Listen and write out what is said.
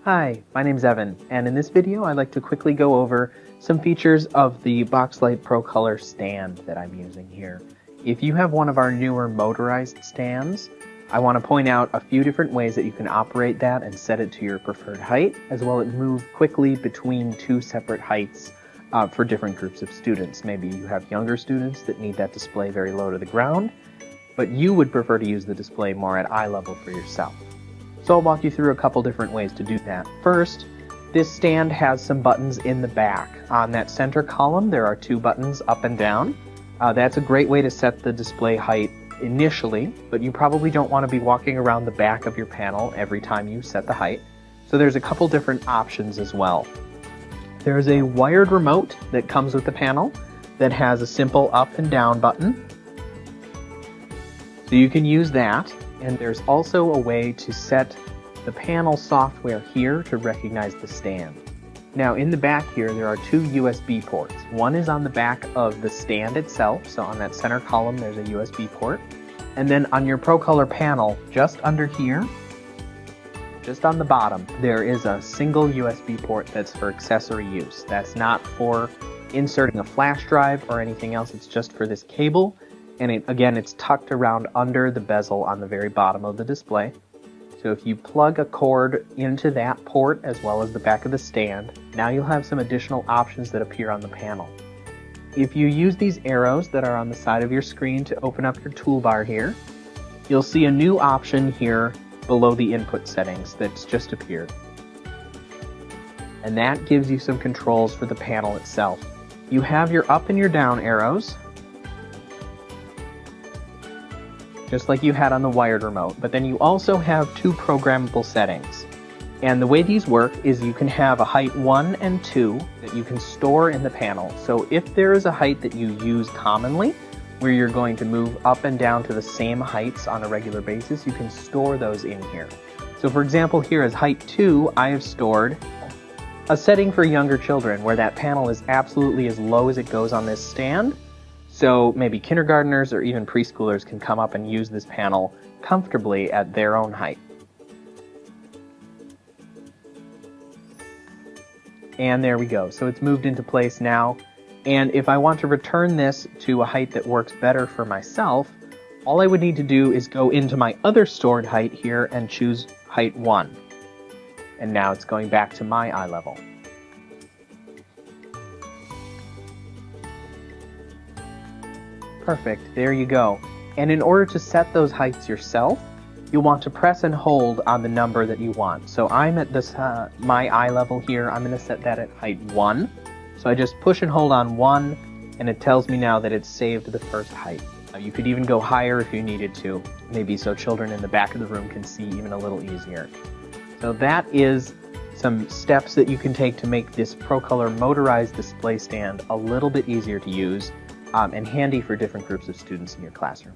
Hi, my name's Evan, and in this video I'd like to quickly go over some features of the Boxlight ProColor stand that I'm using here. If you have one of our newer motorized stands, I want to point out a few different ways that you can operate that and set it to your preferred height, as well as move quickly between two separate heights for different groups of students. Maybe you have younger students that need that display very low to the ground, but you would prefer to use the display more at eye level for yourself. So I'll walk you through a couple different ways to do that. First, this stand has some buttons in the back. On that center column, there are two buttons up and down. That's a great way to set the display height initially, but you probably don't want to be walking around the back of your panel every time you set the height. So there's a couple different options as well. There's a wired remote that comes with the panel that has a simple up and down button. So you can use that. And there's also a way to set the panel software here to recognize the stand. Now in the back here there are two USB ports. One is on the back of the stand itself, so on that center column there's a USB port. And then on your ProColor panel, just under here, just on the bottom, there is a single USB port that's for accessory use. That's not for inserting a flash drive or anything else, it's just for this cable. And again, it's tucked around under the bezel on the very bottom of the display. So if you plug a cord into that port as well as the back of the stand, now you'll have some additional options that appear on the panel. If you use these arrows that are on the side of your screen to open up your toolbar here, you'll see a new option here below the input settings that's just appeared. And that gives you some controls for the panel itself. You have your up and your down arrows, just like you had on the wired remote, but then you also have two programmable settings. And the way these work is you can have a height 1 and 2 that you can store in the panel. So if there is a height that you use commonly, where you're going to move up and down to the same heights on a regular basis, you can store those in here. So for example, here as height 2, I have stored a setting for younger children where that panel is absolutely as low as it goes on this stand. So maybe kindergartners or even preschoolers can come up and use this panel comfortably at their own height. And there we go. So it's moved into place now. And if I want to return this to a height that works better for myself, all I would need to do is go into my other stored height here and choose height 1. And now it's going back to my eye level. Perfect, there you go. And in order to set those heights yourself, you'll want to press and hold on the number that you want. So I'm at this my eye level here. I'm going to set that at height 1. So I just push and hold on 1, and it tells me now that it's saved the first height. You could even go higher if you needed to, maybe so children in the back of the room can see even a little easier. So that is some steps that you can take to make this ProColor motorized display stand a little bit easier to use and handy for different groups of students in your classroom.